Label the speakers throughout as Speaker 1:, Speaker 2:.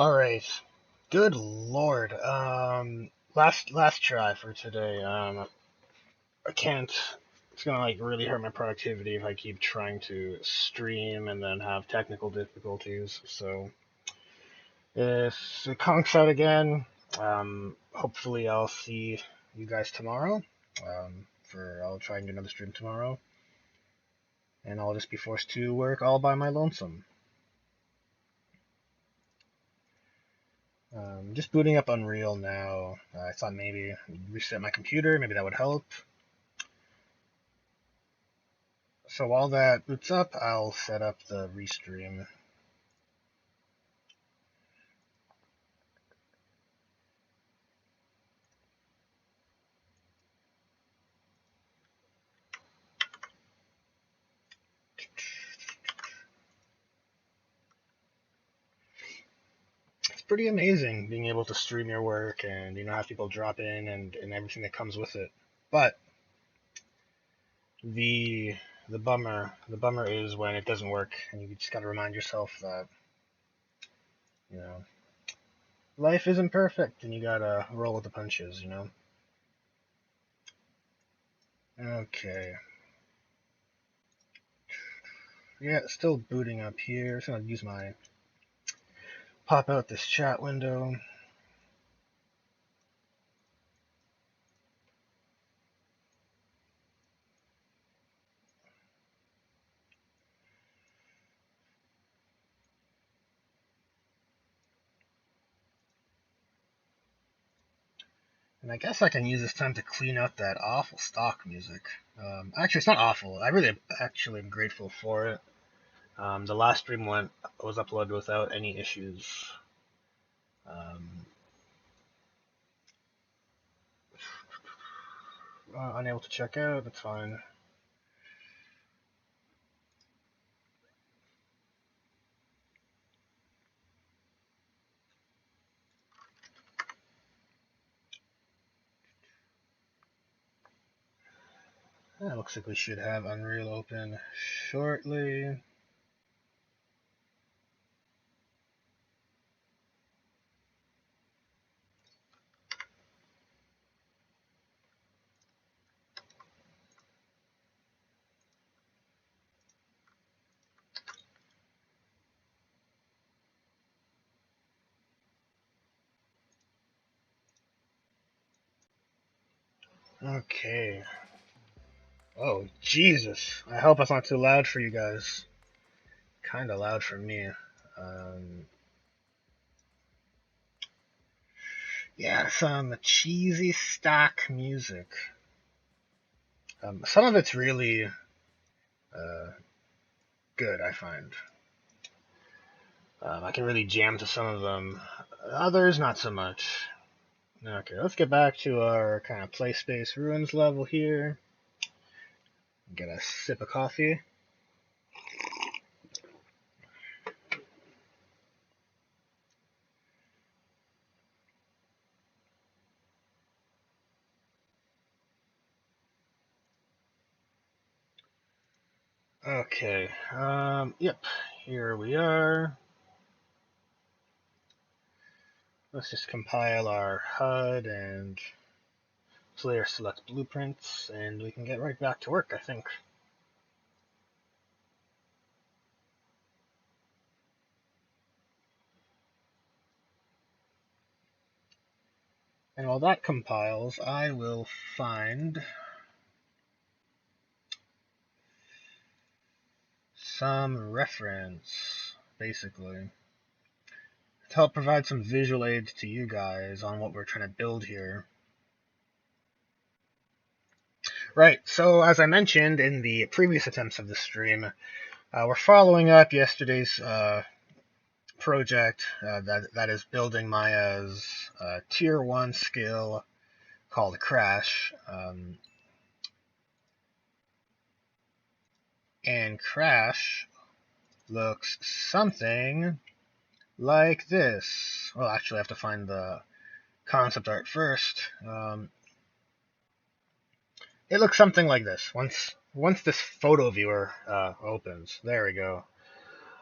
Speaker 1: All right. Good Lord. Last try for today. I can't. It's gonna like really hurt my productivity if I keep trying to stream and then have technical difficulties. So if it conks out again, hopefully I'll see you guys tomorrow. I'll try and do another stream tomorrow, and I'll just be forced to work all by my lonesome. Just booting up Unreal now. I thought maybe reset my computer, maybe that would help. So while that boots up, I'll set up the restream. It's pretty amazing being able to stream your work and have people drop in and everything that comes with it. But the the bummer is when it doesn't work and you just gotta remind yourself that you know life isn't perfect and you gotta roll with the punches. Okay. Yeah, still booting up here. Just gonna use my pop out this chat window. And I guess I can use this time to clean out that awful stock music. Actually, it's not awful. I really actually am grateful for it. The last stream was uploaded without any issues. Um, Unable to check out. That's fine. Looks like we should have Unreal open shortly. Okay. Oh, Jesus. I hope that's not too loud for you guys. Kinda loud for me. Yeah, some cheesy stock music. Some of it's really good, I find. I can really jam to some of them. Others, not so much. Okay, let's get back to our kind of play space ruins level here. Get a sip of coffee. Okay, yep, here we are. Let's just compile our HUD and player select blueprints, and we can get right back to work, I think. And while that compiles, I will find some reference, basically, to help provide some visual aids to you guys on what we're trying to build here. Right, so as I mentioned in the previous attempts of the stream, we're following up yesterday's project that is building Maya's tier 1 skill called Crash. And Crash looks something like this. Well, actually, I have to find the concept art first. It looks something like this. Once this photo viewer opens, there we go.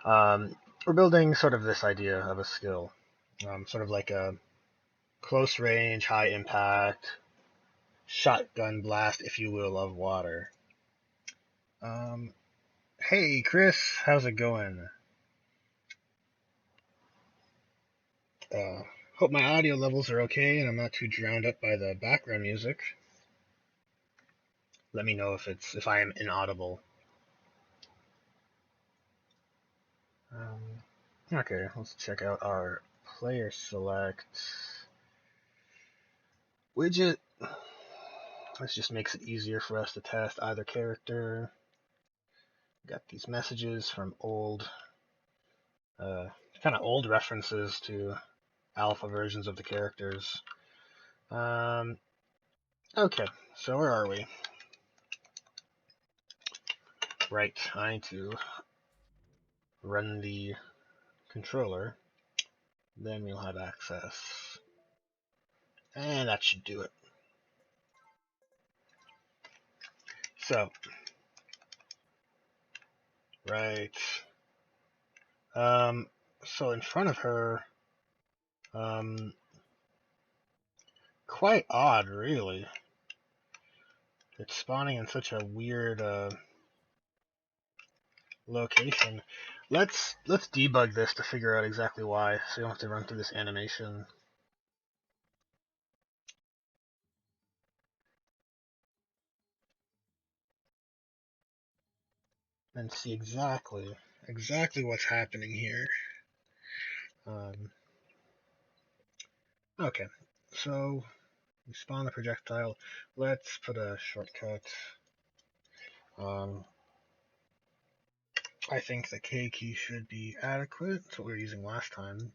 Speaker 1: We're building sort of this idea of a skill. sort of like a close range, high impact, shotgun blast, if you will, of water. Um, hey, Chris, how's it going? Uh, Hope my audio levels are okay and I'm not too drowned up by the background music. Let me know if I am inaudible. Okay, let's check out our player select widget. This just makes it easier for us to test either character. Got these messages from uh, kind of old references to alpha versions of the characters. Um, okay, so where are we? Right, I need to run the controller, then we'll have access. And that should do it. So, right. Um, so in front of her, um, quite odd, really. It's spawning in such a weird location. Let's debug this to figure out exactly why, so you don't have to run through this animation. And see exactly what's happening here. Okay, so we spawn the projectile. Let's put a shortcut. I think the K key should be adequate. That's what we were using last time.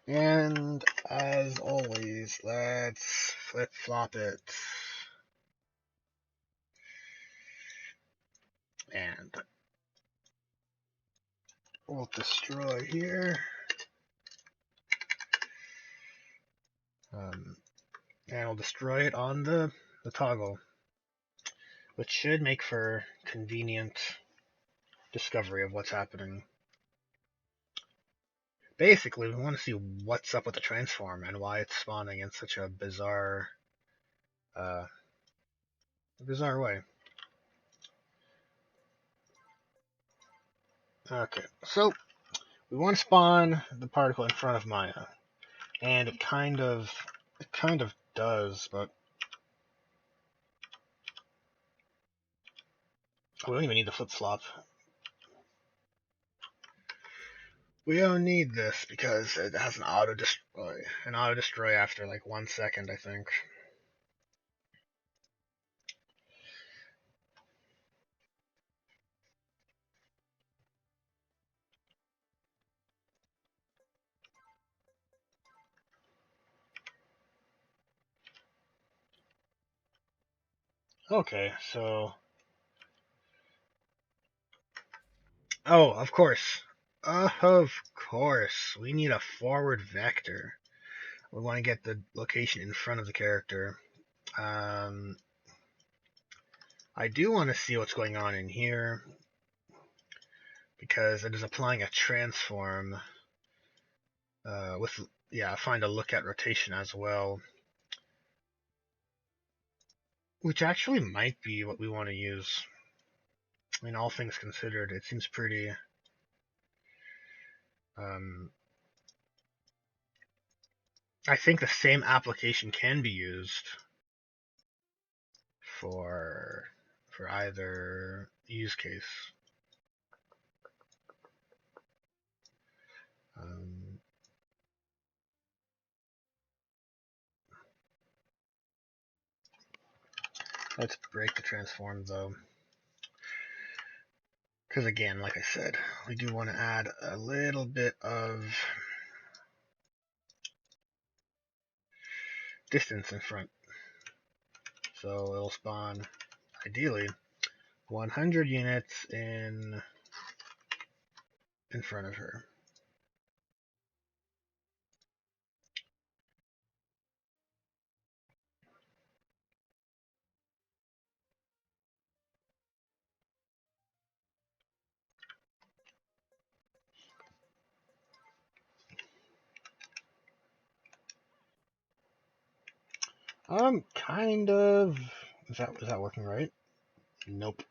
Speaker 1: And as always, let's flip flop it. And we'll destroy here. And we'll destroy it on the toggle, which should make for convenient discovery of what's happening. Basically, we want to see what's up with the transform and why it's spawning in such a bizarre way. Okay, so we want to spawn the particle in front of Maya, and it kind of does, but we don't even need the flip flop. We don't need this because it has an auto destroy after like 1 second, I think. Okay, so oh, of course. Of course. We need a forward vector. We want to get the location in front of the character. I do want to see what's going on in here because it is applying a transform with, find a look at rotation as well, which actually might be what we want to use. I mean, all things considered, it seems pretty I think the same application can be used for either use case. Let's break the transform though, because again, like I said, we do want to add a little bit of distance in front. So it'll spawn, ideally, 100 units in front of her. Kind of. Is that working right? Nope.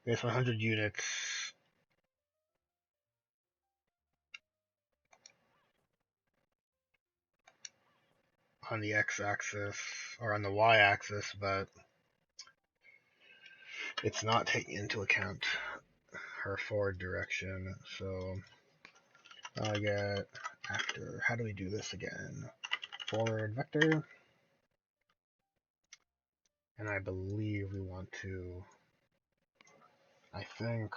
Speaker 1: There's 100 units. On the x-axis, or on the y-axis, but it's not taking into account her forward direction. So I get after. How do we do this again? Forward vector. And I believe we want to, I think,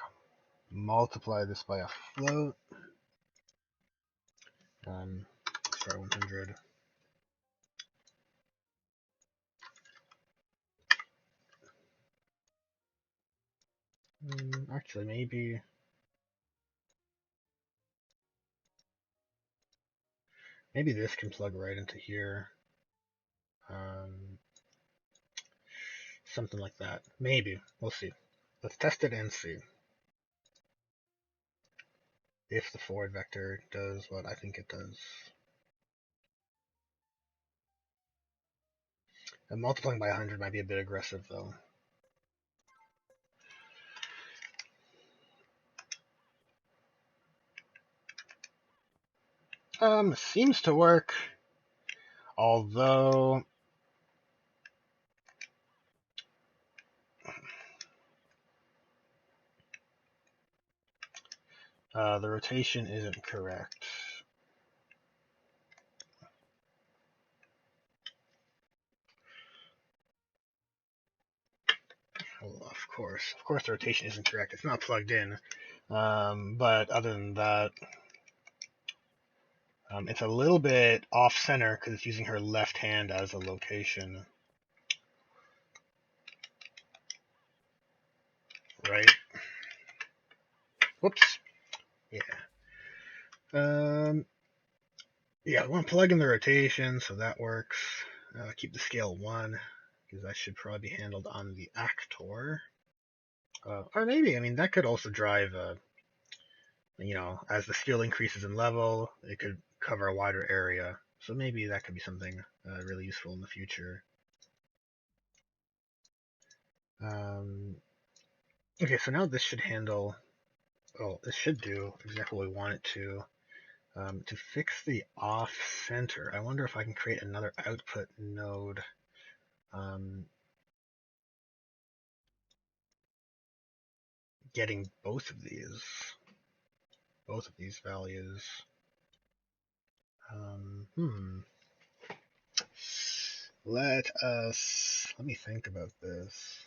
Speaker 1: multiply this by a float. Start 100. Actually, maybe this can plug right into here. Something like that. Maybe. We'll see. Let's test it and see if the forward vector does what I think it does. And multiplying by 100 might be a bit aggressive, though. Seems to work. Although the rotation isn't correct. Well, of course, the rotation isn't correct. It's not plugged in. But other than that, it's a little bit off center because it's using her left hand as a location. Right? Whoops. Yeah. Yeah, I want to plug in the rotation, so that works. Keep the scale 1, because that should probably be handled on the actor. Or maybe, I mean, that could also drive, as the skill increases in level, it could cover a wider area. So maybe that could be something really useful in the future. Okay, so now this should handle, this should do exactly what we want it to. To fix the off-center, I wonder if I can create another output node. Getting both of these values. Let me think about this.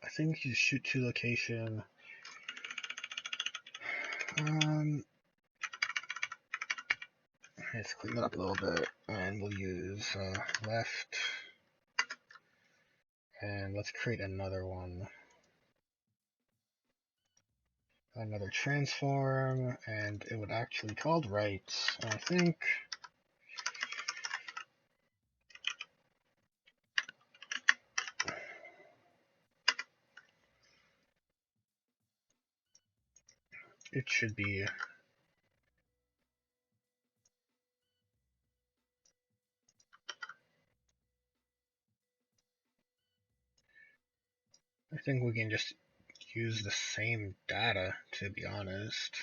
Speaker 1: I think you shoot to location. Let's clean it up a little bit, and we'll use left, and let's create another one. Another transform, and it would actually be called right. I think it should be. I think we can just use the same data, to be honest.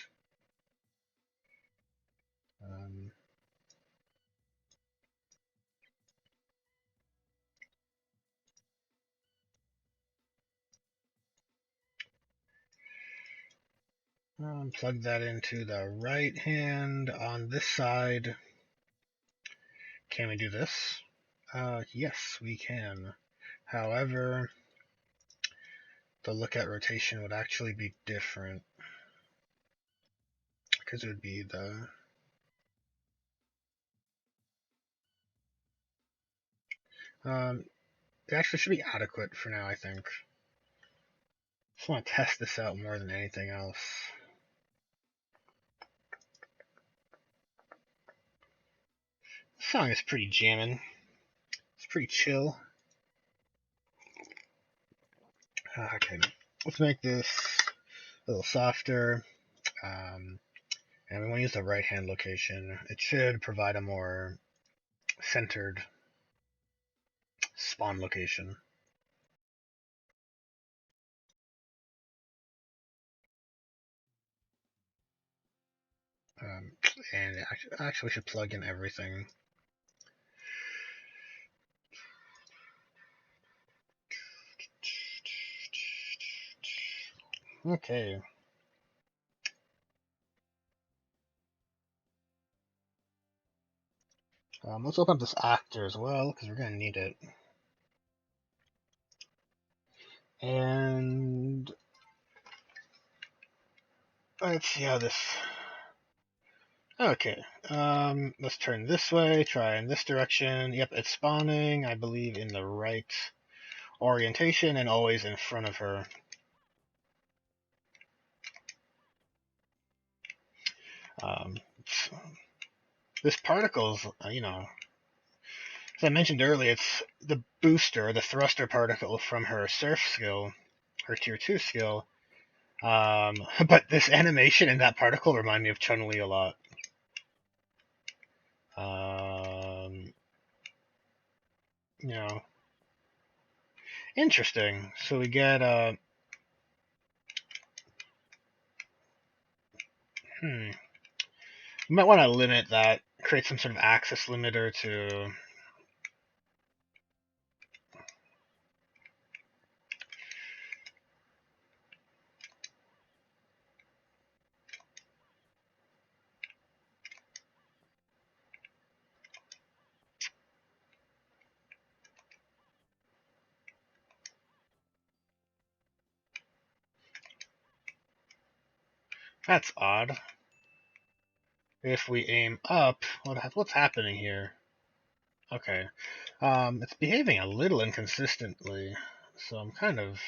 Speaker 1: Plug that into the right hand on this side. Can we do this? Yes, we can. However, the lookout rotation would actually be different because it would be the it actually should be adequate for now, I think. Just want to test this out more than anything else. This song is pretty jammin'. It's pretty chill. Okay, let's make this a little softer. And we want to use the right hand location. It should provide a more centered spawn location. Um, and actually should plug in everything. Okay. Let's open up this actor as well, because we're going to need it. And let's see how this... Okay, let's turn this way, try in this direction. Yep, it's spawning, I believe, in the right orientation and always in front of her. This particle's, as I mentioned earlier, it's the booster, the thruster particle from her surf skill, her tier 2 skill. But this animation and that particle remind me of Chun-Li a lot. You know, interesting. So we get we might want to limit that, create some sort of access limiter to. That's odd. If we aim up, what's happening here? Okay, it's behaving a little inconsistently, so I'm kind of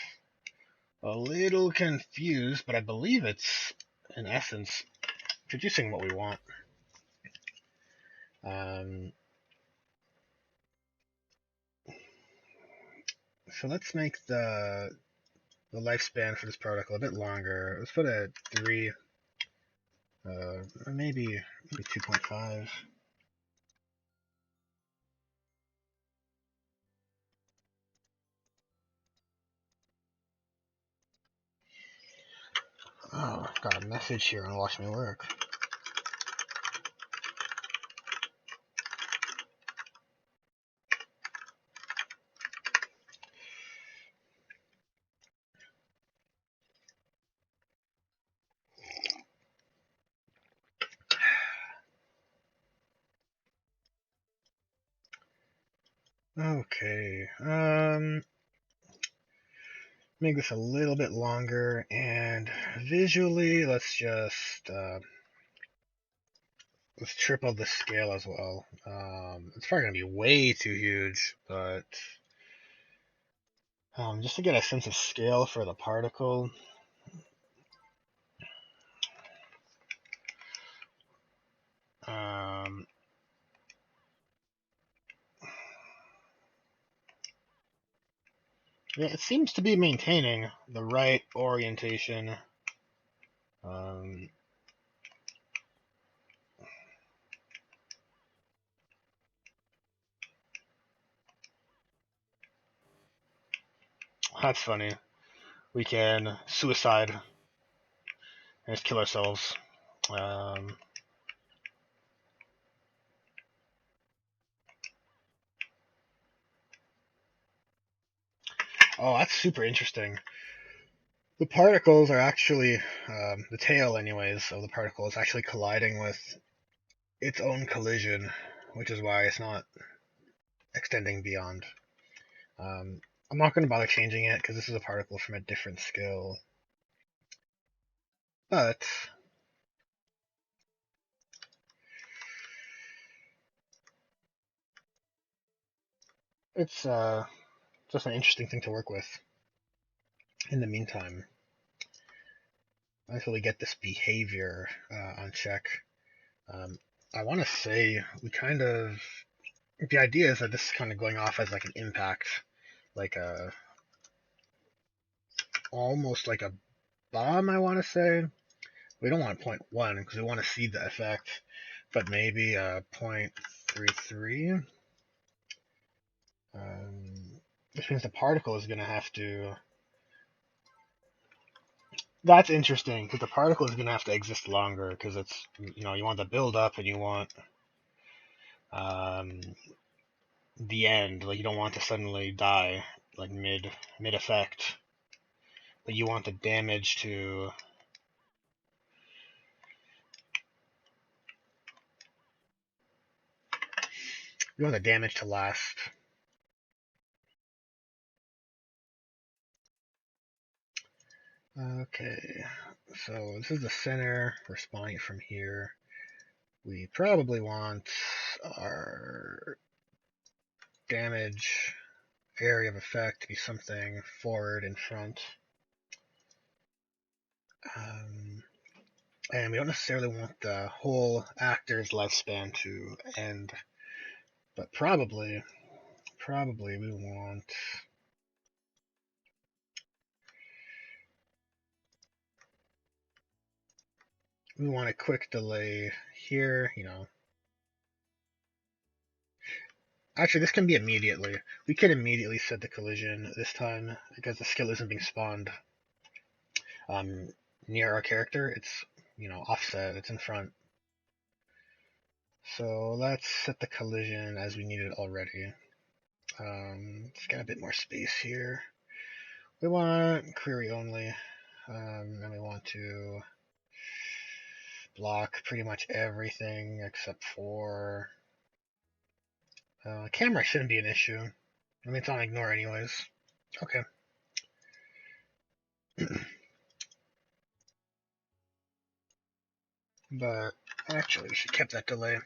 Speaker 1: a little confused, but I believe it's, in essence, producing what we want. So let's make the lifespan for this particle a bit longer. Let's put it at 3, or maybe 2.5. Oh, I've got a message here on Watch Me Work. Okay, make this a little bit longer, and visually, let's triple the scale as well. It's probably gonna be way too huge, but just to get a sense of scale for the particle. Yeah, it seems to be maintaining the right orientation. That's funny. We can suicide and just kill ourselves. Oh, that's super interesting. The particles are actually, the tail, anyways, of the particle is actually colliding with its own collision, which is why it's not extending beyond. I'm not going to bother changing it because this is a particle from a different skill. But it's just an interesting thing to work with. In the meantime, until we get this behavior on check, I want to say we kind of, the idea is that this is kind of going off as like an impact, like a, almost like a bomb, I want to say. We don't want 0.1 because we want to see the effect, but maybe 0.33, which means the particle is going to have to, that's interesting because the particle is going to have to exist longer because it's, you want the build up and you want um, the end. Like you don't want to suddenly die like mid effect, but you want the damage to, last. Okay, so this is the center. We're spawning it from here. We probably want our damage area of effect to be something forward in front. And we don't necessarily want the whole actor's lifespan to end, but probably we want a quick delay here, Actually, this can be immediately. We can immediately set the collision this time because the skill isn't being spawned near our character. It's, offset. It's in front. So let's set the collision as we need it already. Let's get a bit more space here. We want query only, and we want to block pretty much everything except for camera shouldn't be an issue. I mean, it's on ignore anyways. Okay. But actually, we should keep that delay.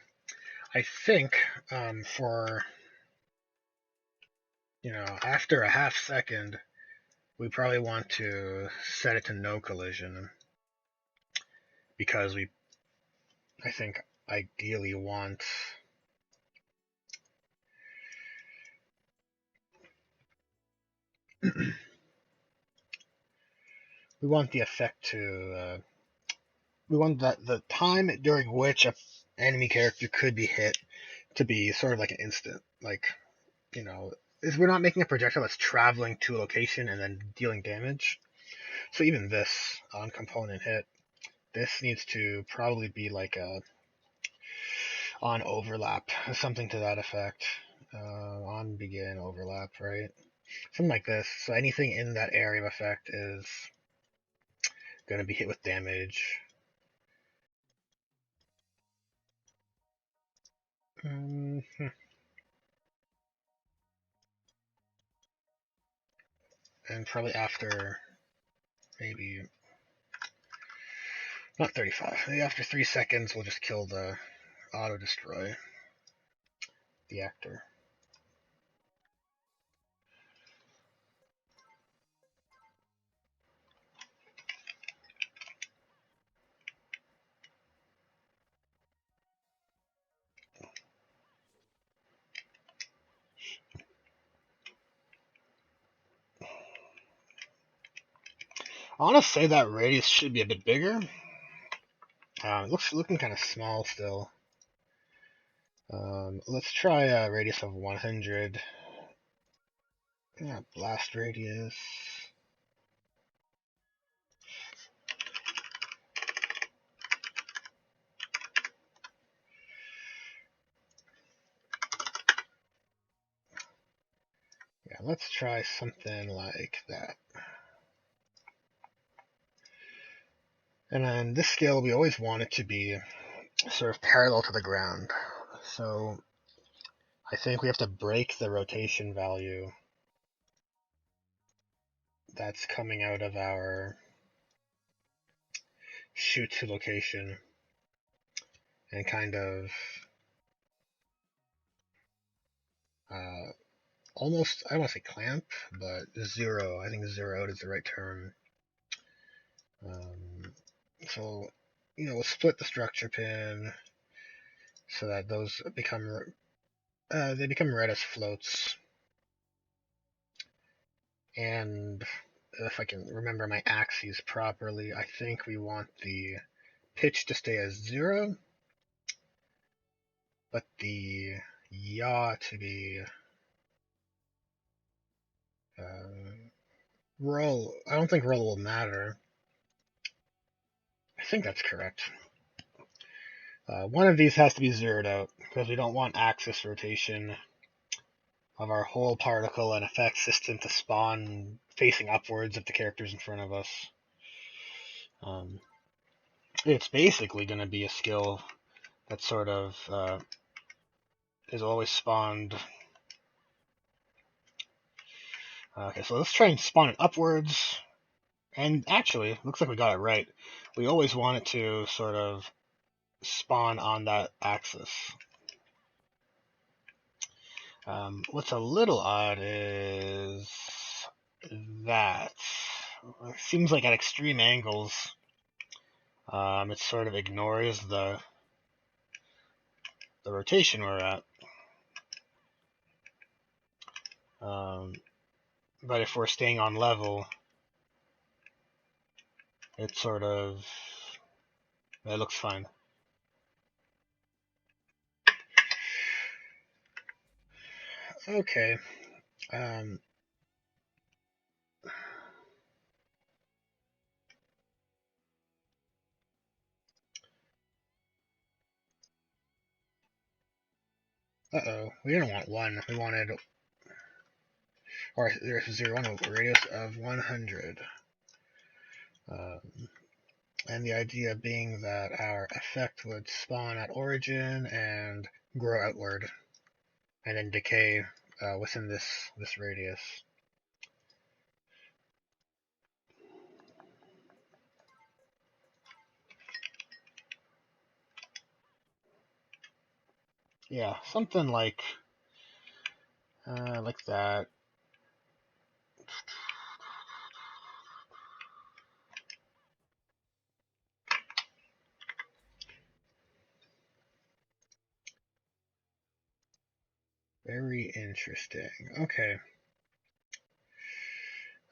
Speaker 1: I think for, after a half second, we probably want to set it to no collision because I think, ideally want we want the effect to we want the time during which a enemy character could be hit to be sort of like an instant, like, is we're not making a projectile that's traveling to a location and then dealing damage. So even this on component hit, this needs to probably be like a on overlap, something to that effect. On begin overlap, right? Something like this. So anything in that area of effect is going to be hit with damage. Mm-hmm. And probably after maybe not 35. Maybe after 3 seconds, we'll just kill the auto destroy the actor. I want to say that radius should be a bit bigger. It looking kind of small still. Let's try a radius of 100. Yeah, blast radius. Yeah, let's try something like that. And then this scale, we always want it to be sort of parallel to the ground. So I think we have to break the rotation value that's coming out of our shoot to location and kind of almost, I don't want to say clamp, but zero. I think zeroed is the right term. So, we'll split the structure pin so that those become red as floats. And if I can remember my axes properly, I think we want the pitch to stay as 0, but the yaw to be roll. I don't think roll will matter. I think that's correct. One of these has to be zeroed out because we don't want axis rotation of our whole particle and effect system to spawn facing upwards of the characters in front of us. It's basically going to be a skill that sort of is always spawned. Okay, so let's try and spawn it upwards. And actually, looks like we got it right. We always want it to sort of spawn on that axis. What's a little odd is that it seems like at extreme angles, it sort of ignores the rotation we're at. But if we're staying on level, it looks fine. Okay. Uh-oh, we didn't want 1. We wanted, or there's 0, 1, a radius of 100. And the idea being that our effect would spawn at origin and grow outward, and then decay within this radius. Yeah, something like that. Very interesting. Okay.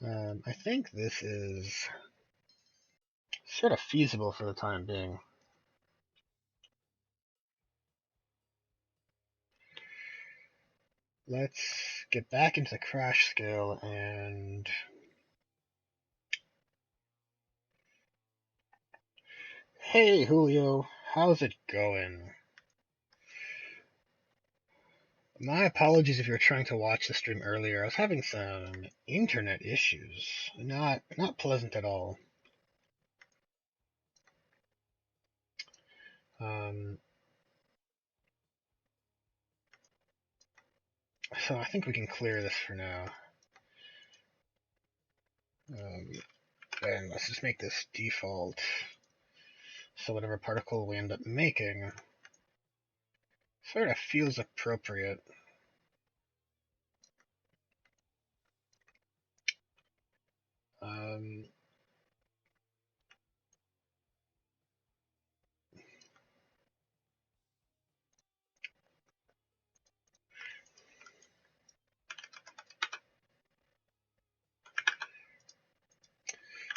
Speaker 1: I think this is sort of feasible for the time being. Let's get back into the crash scale and hey Julio, how's it going? My apologies if you were trying to watch the stream earlier. I was having some internet issues. Not pleasant at all. So I think we can clear this for now. And let's just make this default. So whatever particle we end up making sort of feels appropriate.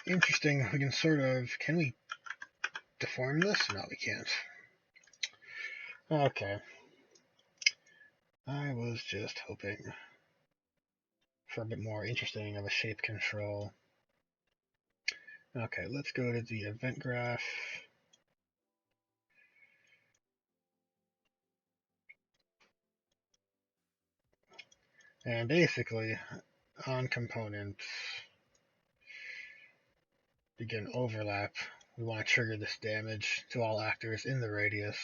Speaker 1: Interesting. We can sort of, can we deform this? No, we can't. Okay. I was just hoping for a bit more interesting of a shape control. Okay, let's go to the event graph. And basically, on components, begin overlap. We want to trigger this damage to all actors in the radius.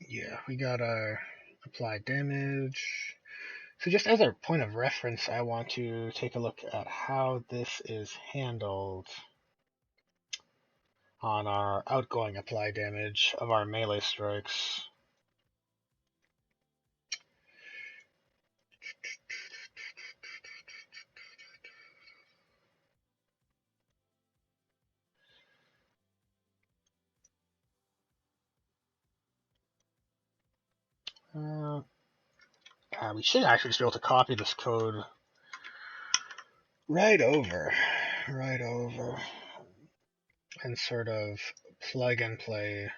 Speaker 1: Yeah, we got our applied damage. So just as a point of reference, I want to take a look at how this is handled on our outgoing apply damage of our melee strikes. We should actually just be able to copy this code right over, and sort of plug and play.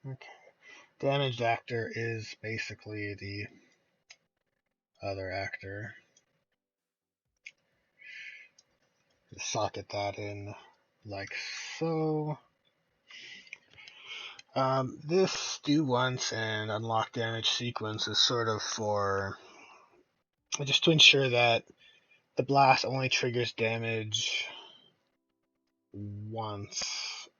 Speaker 1: Okay. Damaged actor is basically the other actor. Socket that in like so. This do once and unlock damage sequence is sort of for just to ensure that the blast only triggers damage once.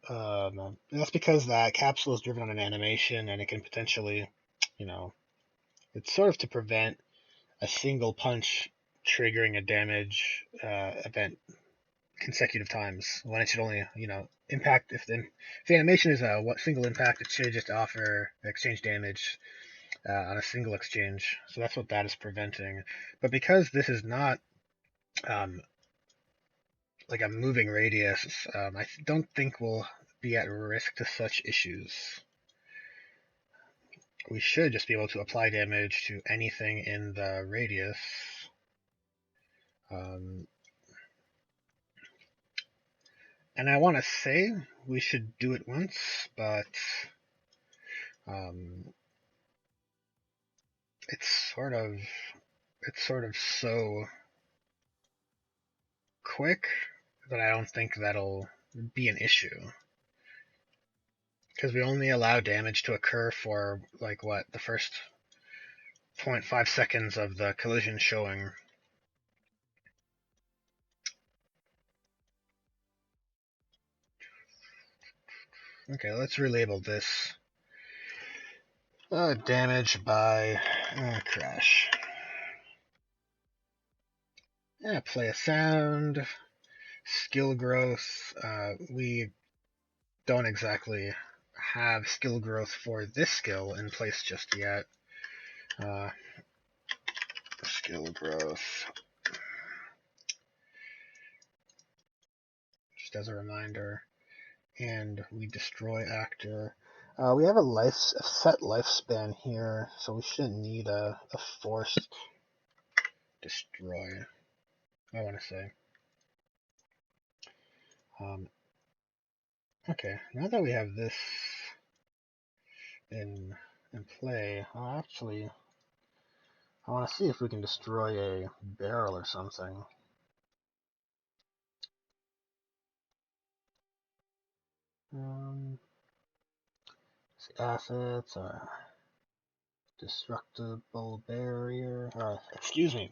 Speaker 1: That's because that capsule is driven on an animation and it can potentially, it's sort of to prevent a single punch triggering a damage event consecutive times when it should only, impact. If the animation is a single impact, it should just offer exchange damage on a single exchange. So that's what that is preventing. But because this is not like a moving radius, I don't think we'll be at risk to such issues. We should just be able to apply damage to anything in the radius. And I want to say we should do it once, but it's sort of so quick that I don't think that'll be an issue. Because we only allow damage to occur for, the first 0.5 seconds of the collision showing. Okay, let's relabel this damage by crash. Yeah, play a sound, skill growth. We don't exactly have skill growth for this skill in place just yet. Skill growth. Just as a reminder. And we destroy actor. We have a set lifespan here, so we shouldn't need a forced destroy, I want to say. Okay, now that we have this in play, I want to see if we can destroy a barrel or something. Assets, destructible barrier, excuse me,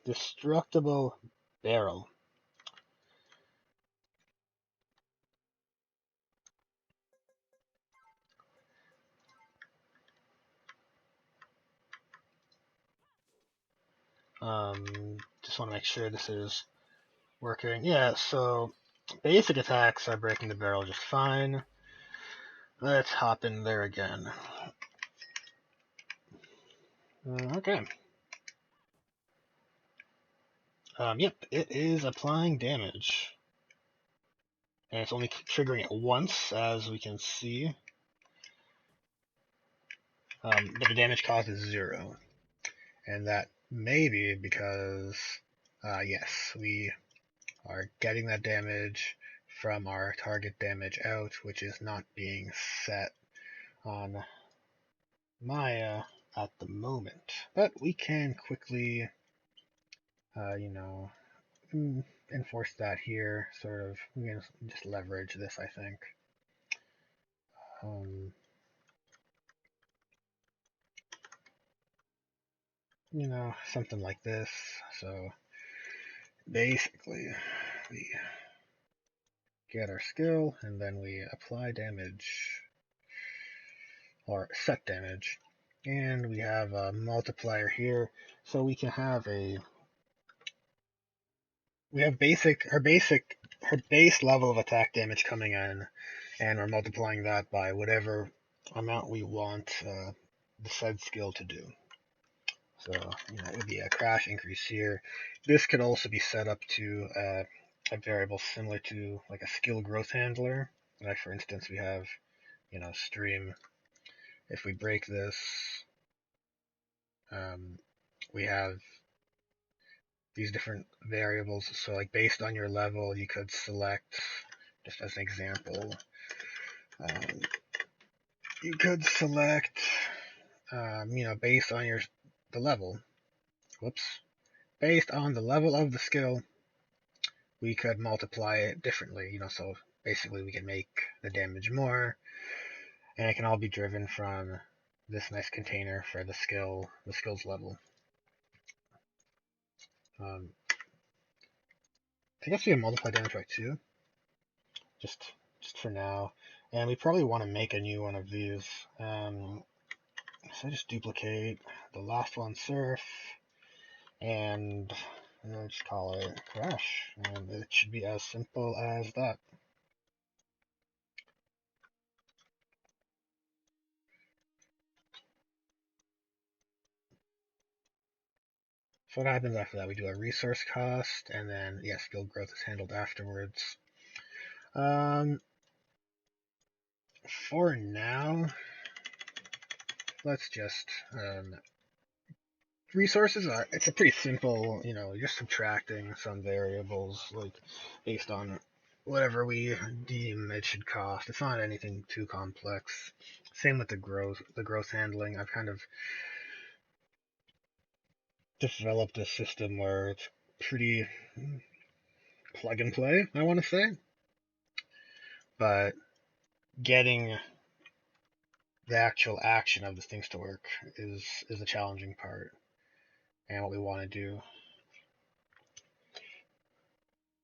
Speaker 1: destructible barrel. Just want to make sure this is working. Yeah, so basic attacks are breaking the barrel just fine. Let's hop in there again. Okay. Yep, it is applying damage. And it's only triggering it once, as we can see. But the damage cost is 0. And that may be because, yes, we are getting that damage from our target damage out, which is not being set on Maya at the moment. But we can quickly you know, enforce that here. Sort of, we can just leverage this, I think. Um, something like this. So basically, we get our skill, and then we apply damage, or set damage. And we have a multiplier here, so we can have we have her base level of attack damage coming in, and we're multiplying that by whatever amount we want the said skill to do. So, it would be a crash increase here. This could also be set up to a variable similar to like a skill growth handler. Like for instance, we have, stream. If we break this, we have these different variables. So like based on your level, you could select, just as an example, um, you could select, based on the level. Whoops. Based on the level of the skill, we could multiply it differently. So basically we can make the damage more, and it can all be driven from this nice container for the skills level. I guess we can multiply damage by 2, just for now. And we probably want to make a new one of these. So I just duplicate the last one, surf, and just call it crash. And it should be as simple as that. So what happens after that? We do a resource cost, and then, yeah, skill growth is handled afterwards. For now, let's just, resources it's a pretty simple, you're just subtracting some variables, like, based on whatever we deem it should cost. It's not anything too complex. Same with the growth handling. I've kind of developed a system where it's pretty plug and play, I want to say. But getting the actual action of the things to work is the challenging part, and what we want to do.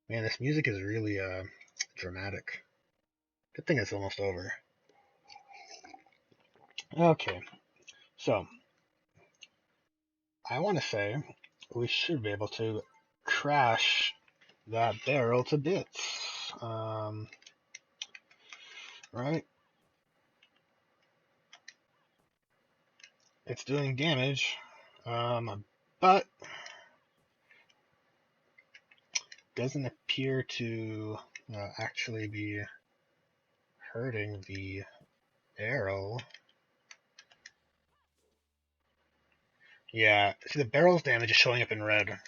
Speaker 1: Man, this music is really dramatic. Good thing it's almost over. Okay, so I want to say we should be able to crash that barrel to bits. Right? It's doing damage, but doesn't appear to actually be hurting the barrel. Yeah, see, the barrel's damage is showing up in red,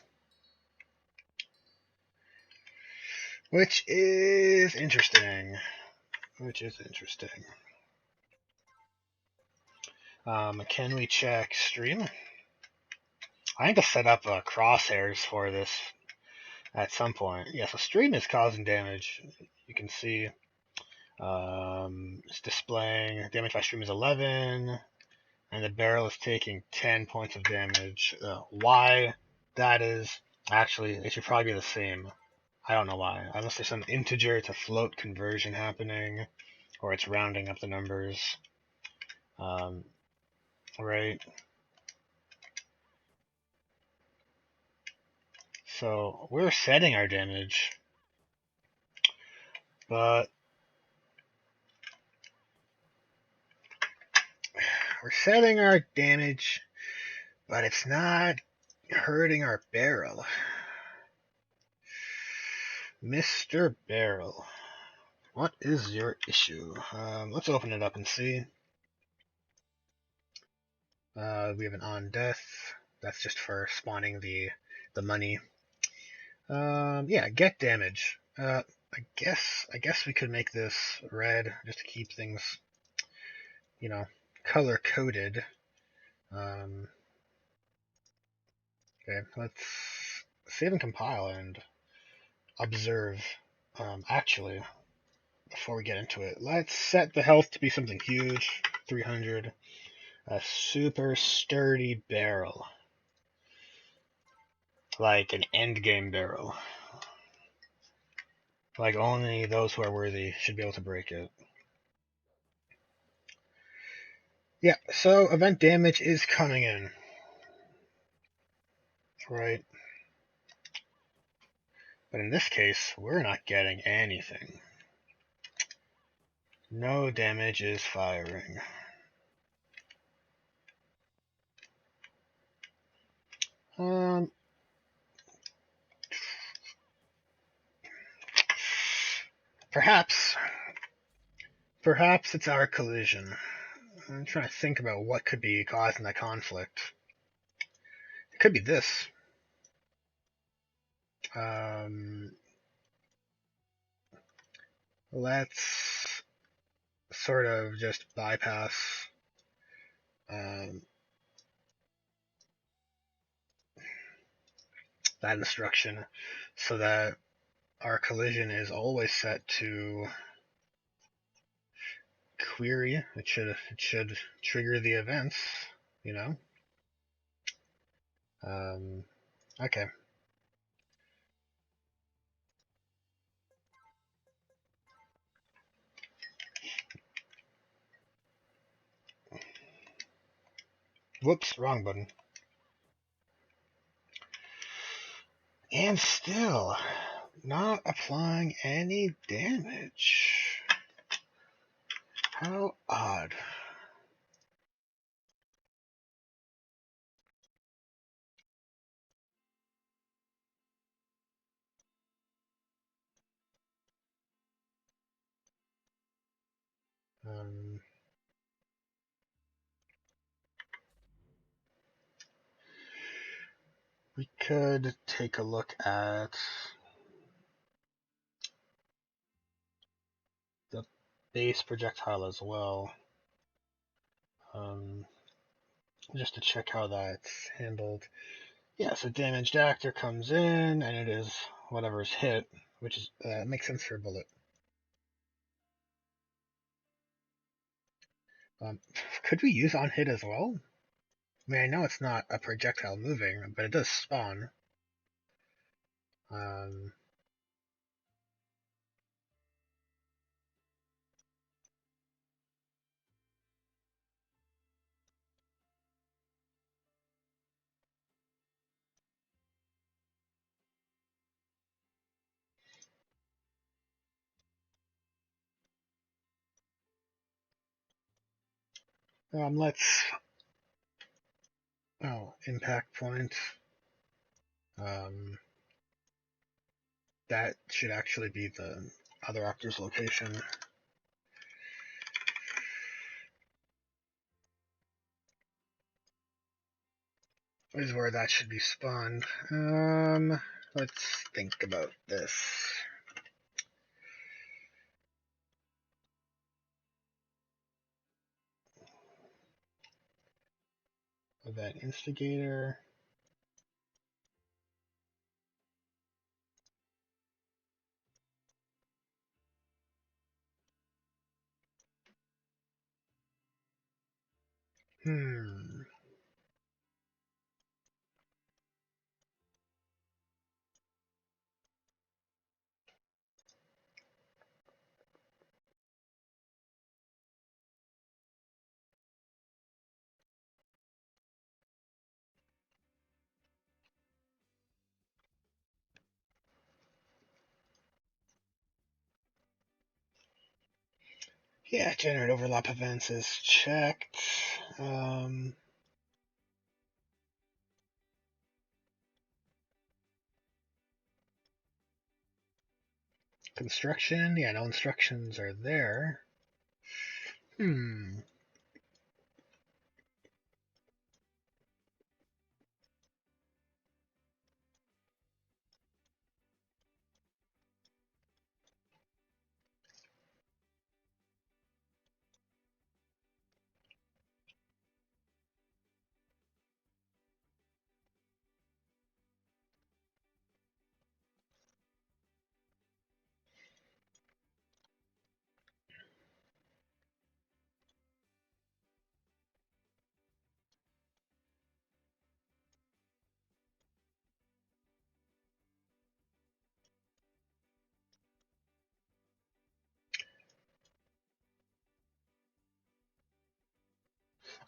Speaker 1: which is interesting. Can we check stream? I need to set up crosshairs for this at some point. Yeah, so stream is causing damage. You can see it's displaying damage by stream is 11, and the barrel is taking 10 points of damage. Why that is, actually, it should probably be the same. I don't know why. Unless there's some integer to float conversion happening, or it's rounding up the numbers. Right? So we're setting our damage, but it's not hurting our barrel. Mr. Barrel, what is your issue? Let's open it up and see. We have an on death. That's just for spawning the money. Yeah, get damage. I guess we could make this red just to keep things, color coded. Okay, let's save and compile and observe. Actually, before we get into it, let's set the health to be something huge. 300. A super sturdy barrel. Like an endgame barrel. Like only those who are worthy should be able to break it. Yeah, so event damage is coming in. Right. But in this case, we're not getting anything. No damage is firing. Perhaps it's our collision. I'm trying to think about what could be causing that conflict. It could be this. Let's sort of just bypass that instruction so that our collision is always set to query. It should trigger the events, you know. Okay. Whoops, wrong button. And still not applying any damage. How odd. We could take a look at the base projectile as well, just to check how that's handled. Yeah, so damaged actor comes in, and it is whatever's hit, which is makes sense for a bullet. Could we use on hit as well? I mean, I know it's not a projectile moving, but it does spawn. Let's. Oh, impact point. That should actually be the other actor's location. Is where that should be spawned. Let's think about this. Event instigator. Yeah, generate overlap events is checked. Construction, yeah, no instructions are there.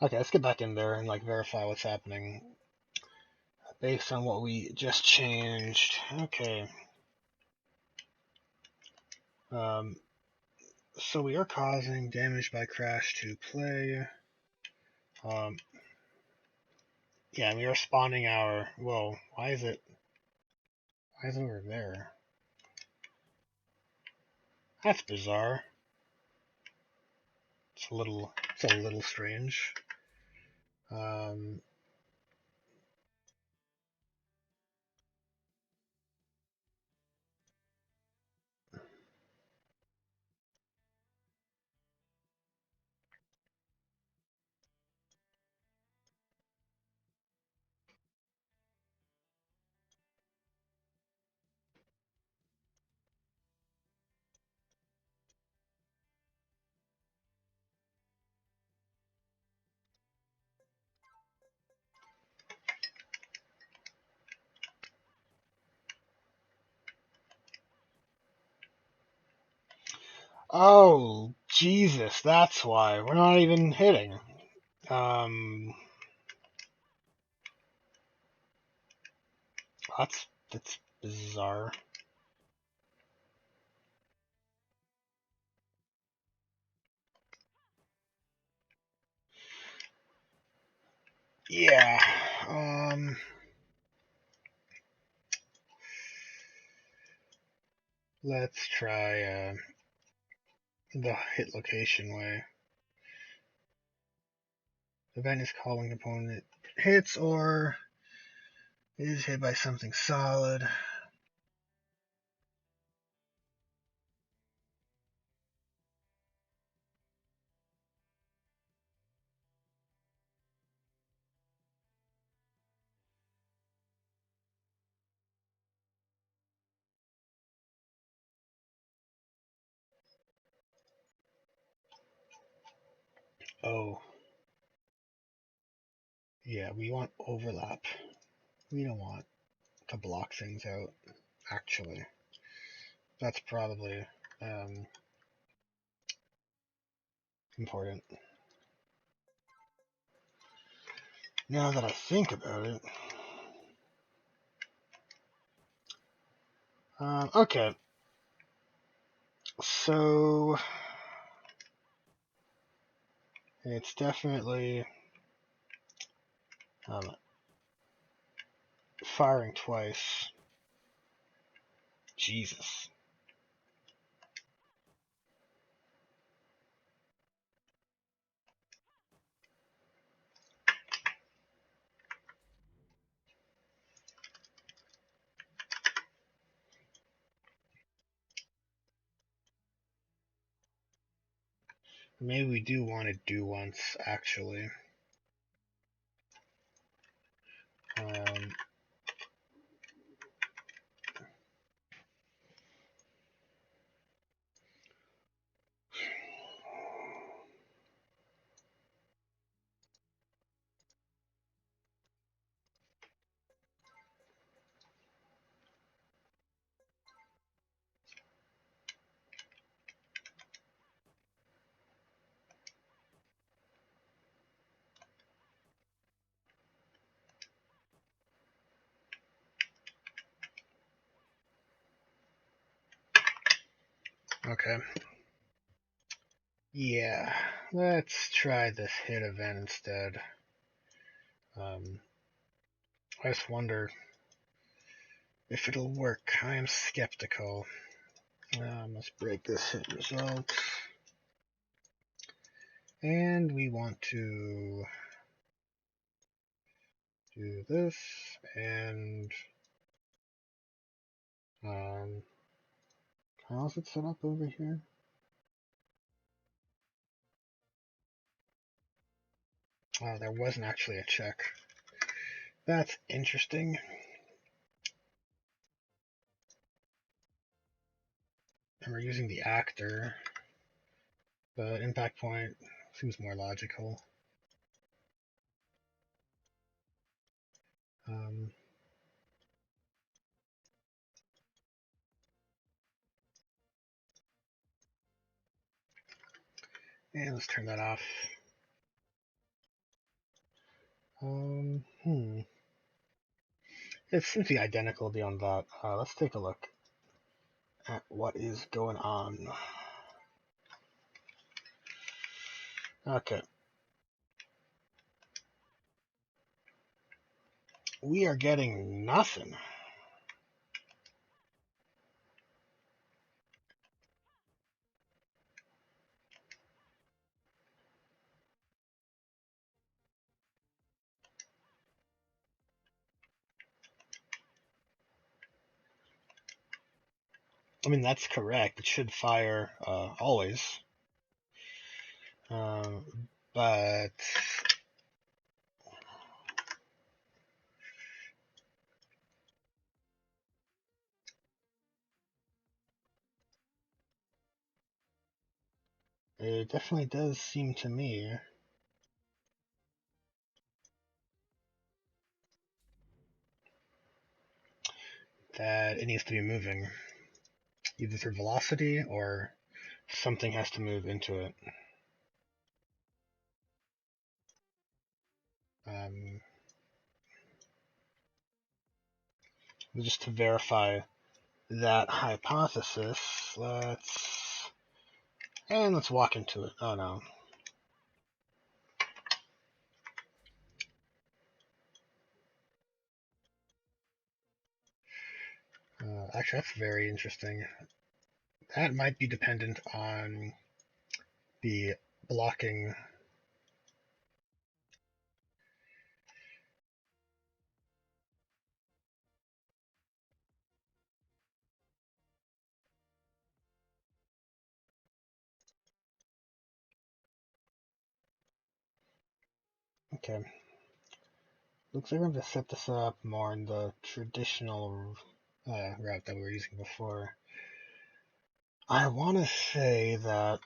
Speaker 1: Okay, let's get back in there and like verify what's happening based on what we just changed. Okay. Um, so we are causing damage by crash to play. Um, yeah, we are spawning our. Whoa, why is it? Why is it over there? That's bizarre. It's a little strange. Um, oh, Jesus, that's why. We're not even hitting. Um, that's bizarre. Yeah. Let's try the hit location way. Event is called when opponent hits or is hit by something solid. Oh, yeah, we want overlap. We don't want to block things out, actually. That's probably important. Now that I think about it. Okay. So it's definitely um, firing twice. Jesus. Maybe we do want to do once, actually. Um, okay. Yeah, let's try this hit event instead. I just wonder if it'll work. I am skeptical. Let's break this hit result. And we want to do this and how is it set up over here? Oh, there wasn't actually a check. That's interesting. And we're using the actor, but impact point seems more logical. Um, and let's turn that off. Hmm. It seems to be identical beyond that. Let's take a look at what is going on. Okay. We are getting nothing. I mean, that's correct. It should fire always. But it definitely does seem to me that it needs to be moving, either through velocity or something has to move into it. Um, just to verify that hypothesis, let's walk into it. Oh no. Actually, that's very interesting. That might be dependent on the blocking. Okay. Looks like I'm going to set this up more in the traditional route that we were using before. I want to say that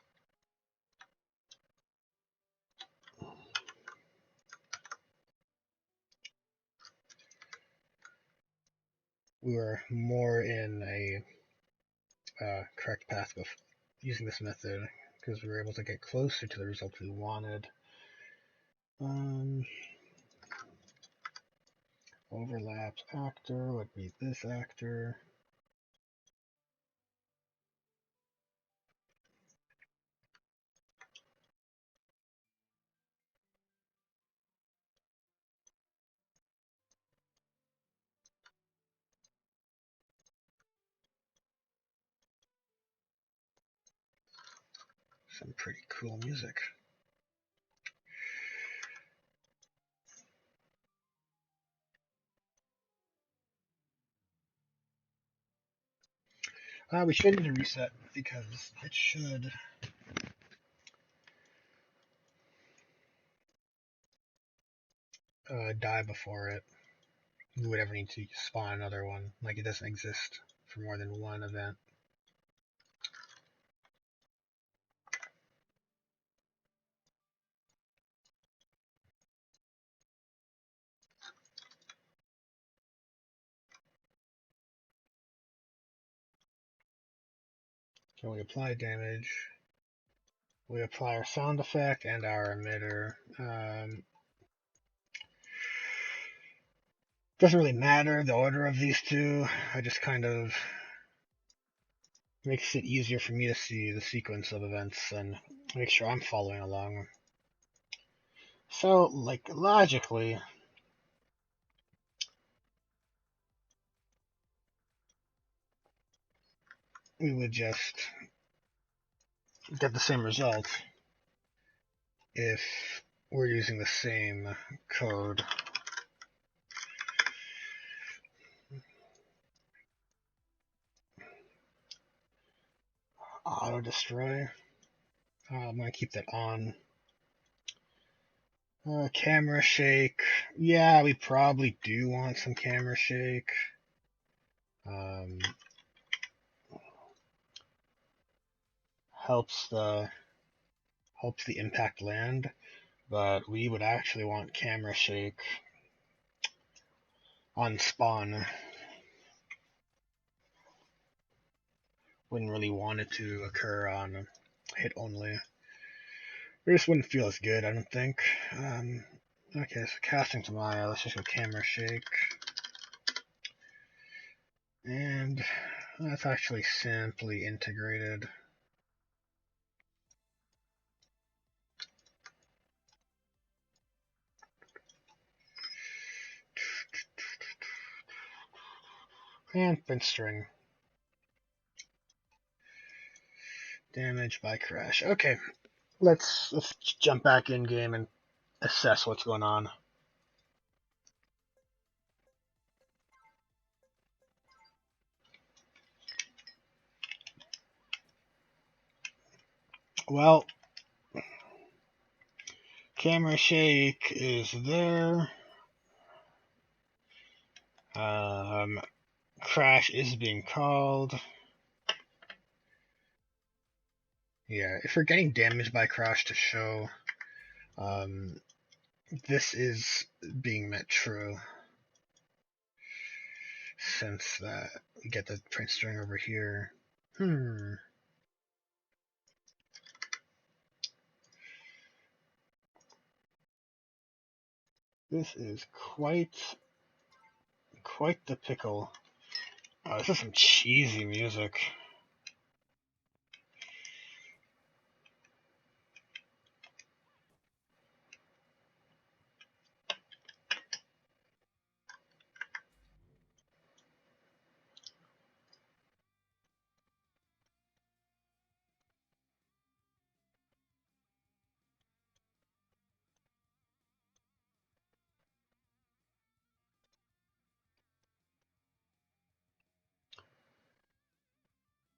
Speaker 1: we were more in a correct path with using this method because we were able to get closer to the result we wanted. Overlaps actor would be this actor. Some pretty cool music. We should need to reset because it should die before it. We would ever need to spawn another one. Like it doesn't exist for more than one event. So we apply damage. We apply our sound effect and our emitter. Doesn't really matter the order of these two. I just kind of makes it easier for me to see the sequence of events and make sure I'm following along. So, like, logically, we would just get the same result if we're using the same code. Auto destroy. I'm gonna keep that on. Camera shake. Yeah, we probably do want some camera shake. Um, helps the impact land, but we would actually want camera shake on spawn. Wouldn't really want it to occur on hit only. It just wouldn't feel as good, I don't think. Okay, so casting to Maya. Let's just go camera shake. And that's actually simply integrated. And print string. Damage by crash. Okay, let's jump back in game and assess what's going on. Well, camera shake is there. Crash is being called. Yeah, if we're getting damaged by crash to show, this is being met true. Since that we get the print string over here. This is quite the pickle. Oh, this is some cheesy music.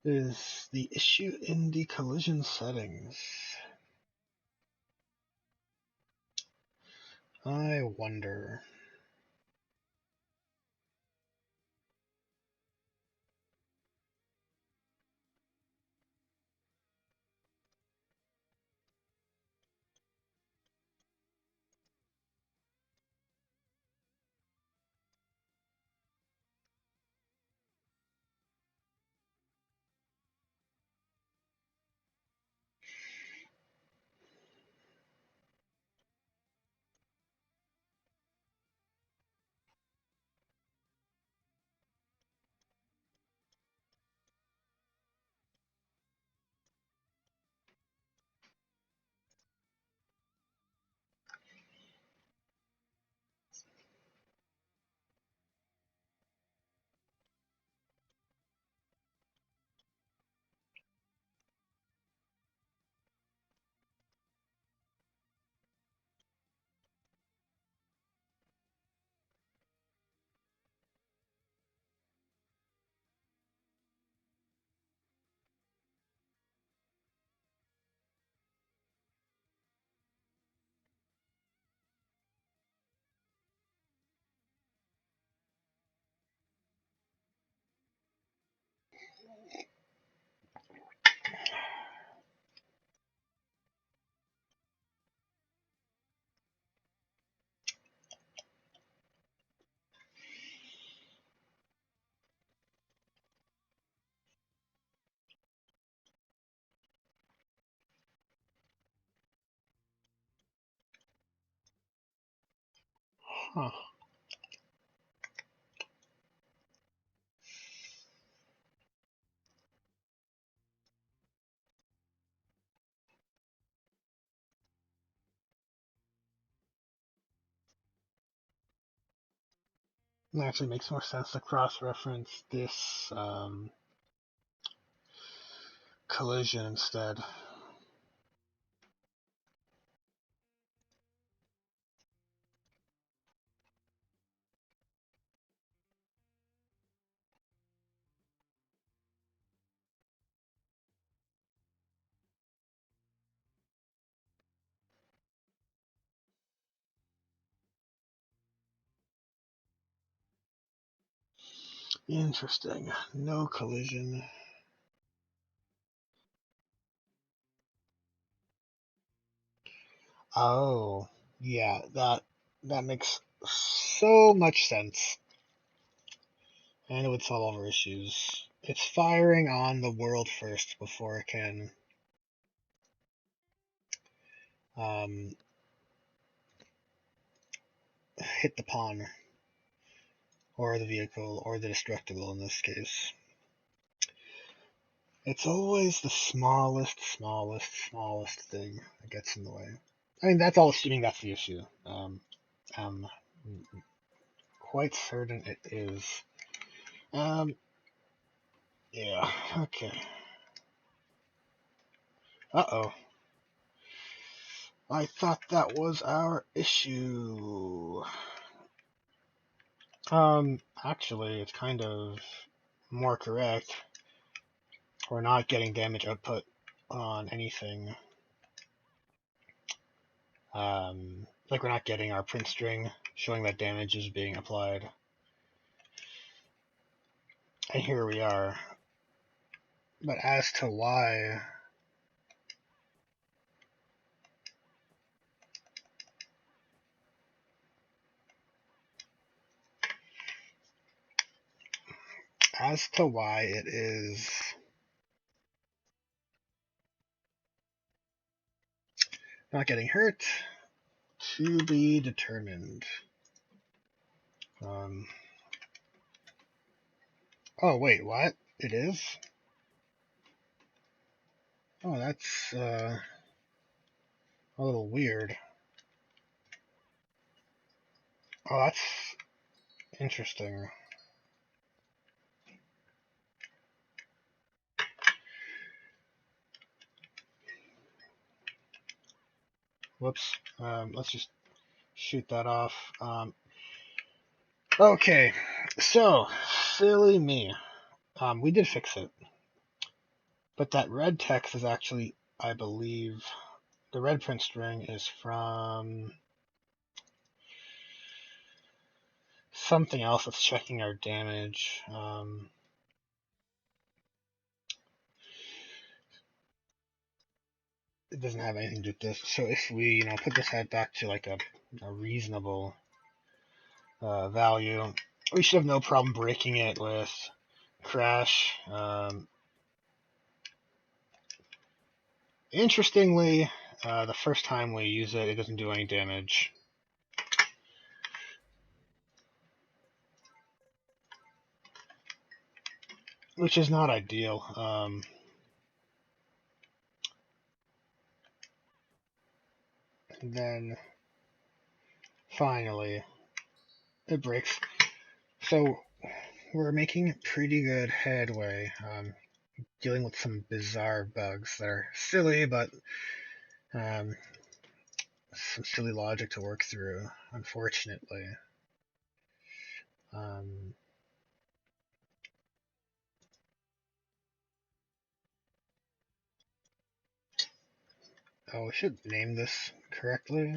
Speaker 1: Is the issue in the collision settings? I wonder. Huh. It actually makes more sense to cross-reference this collision instead. Interesting. No collision. Oh, yeah, that makes so much sense, and it would solve all our issues. It's firing on the world first before it can um, hit the pawn, or the vehicle, or the destructible in this case. It's always the smallest thing that gets in the way. I mean, that's all assuming that's the issue. I'm quite certain it is. Yeah, okay. Uh-oh. I thought that was our issue. Actually, it's kind of more correct. We're not getting damage output on anything. Like we're not getting our print string showing that damage is being applied. And here we are. But as to why, it is not getting hurt, to be determined. Oh wait, what? It is? Oh, that's a little weird. Oh, that's interesting. Whoops. Let's just shoot that off. Okay, so silly me. We did fix it, but that red text is actually, I believe, the red print string is from something else that's checking our damage. It doesn't have anything to do with this. So if we, put this head back to like a reasonable value, we should have no problem breaking it with crash. Interestingly, the first time we use it, it doesn't do any damage. Which is not ideal. And then finally, it breaks. So we're making pretty good headway, dealing with some bizarre bugs that are silly, but some silly logic to work through, unfortunately. Oh, we should name this correctly.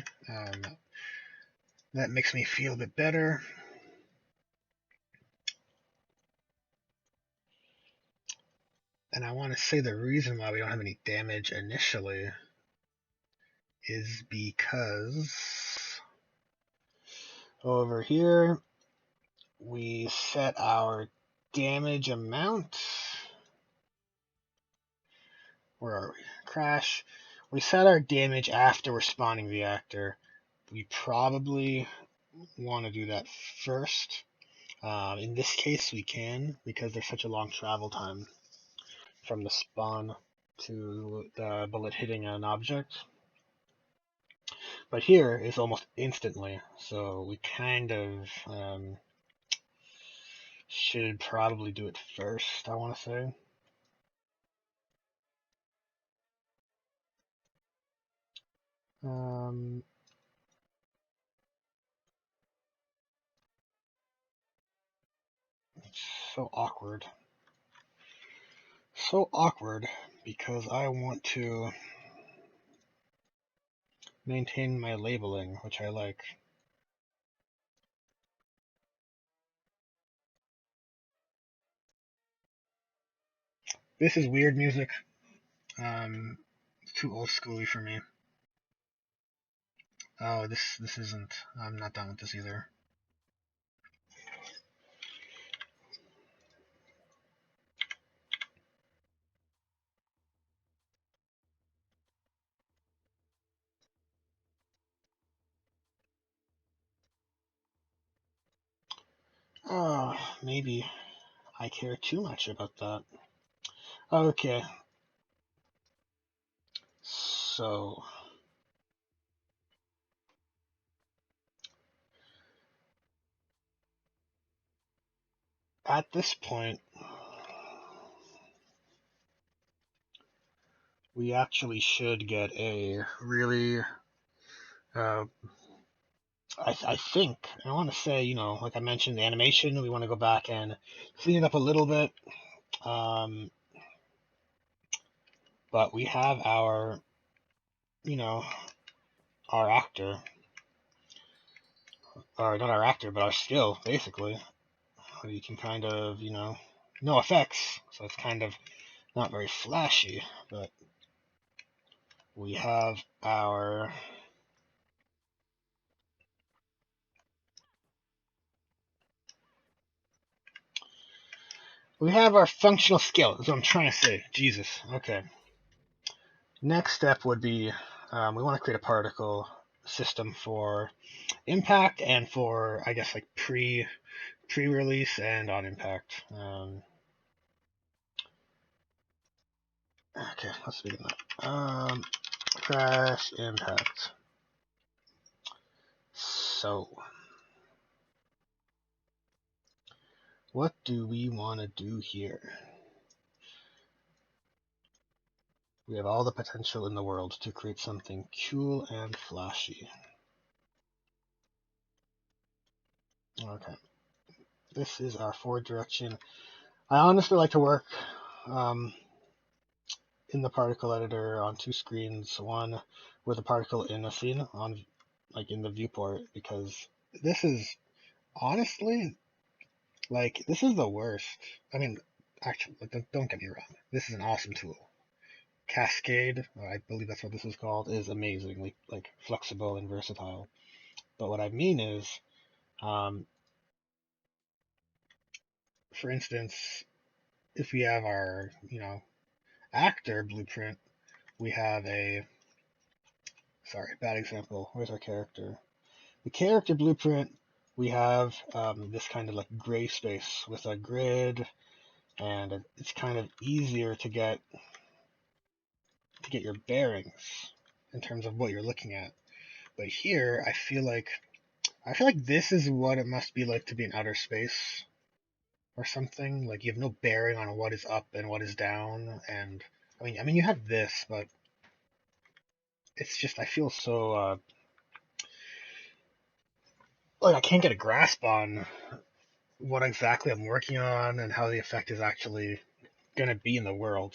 Speaker 1: That makes me feel a bit better. And I want to say the reason why we don't have any damage initially is because over here we set our damage amount. Where are we? Crash. We set our damage after we're spawning the actor. We probably want to do that first. In this case, we can, because there's such a long travel time from the spawn to the bullet hitting an object. But here is almost instantly, so we kind of should probably do it first, I want to say. It's so awkward. So awkward because I want to maintain my labeling, which I like. This is weird music. It's too old schooly for me. Oh, this isn't. I'm not done with this either. Maybe I care too much about that. Okay, so at this point, we actually should get a really, uh, I think, I want to say, like I mentioned, the animation, we want to go back and clean it up a little bit. Um, but we have you know, our actor, or not our actor, but our skill, basically. You can kind of, no effects, so it's kind of not very flashy, but we have our functional skill. Is what I'm trying to say. Jesus. Okay. Next step would be we want to create a particle system for impact and for, I guess, like pre-release and on impact. Okay, let's begin that. Crash impact. So, what do we want to do here? We have all the potential in the world to create something cool and flashy. Okay, this is our forward direction. I honestly like to work um, in the particle editor on two screens, one with a particle in a scene on, like, in the viewport, because this is honestly, like, this is the worst. I mean, actually, don't get me wrong, this is an awesome tool. Cascade, I believe that's what this is called, is amazingly, like, flexible and versatile. But what I mean is, um, for instance, if we have our, actor blueprint, we have sorry, bad example. Where's our character? The character blueprint, we have this kind of like gray space with a grid, and it's kind of easier to get your bearings in terms of what you're looking at. But here, I feel like this is what it must be like to be in outer space or something. Like, you have no bearing on what is up and what is down, and I mean you have this, but it's just, I feel so like I can't get a grasp on what exactly I'm working on and how the effect is actually gonna be in the world.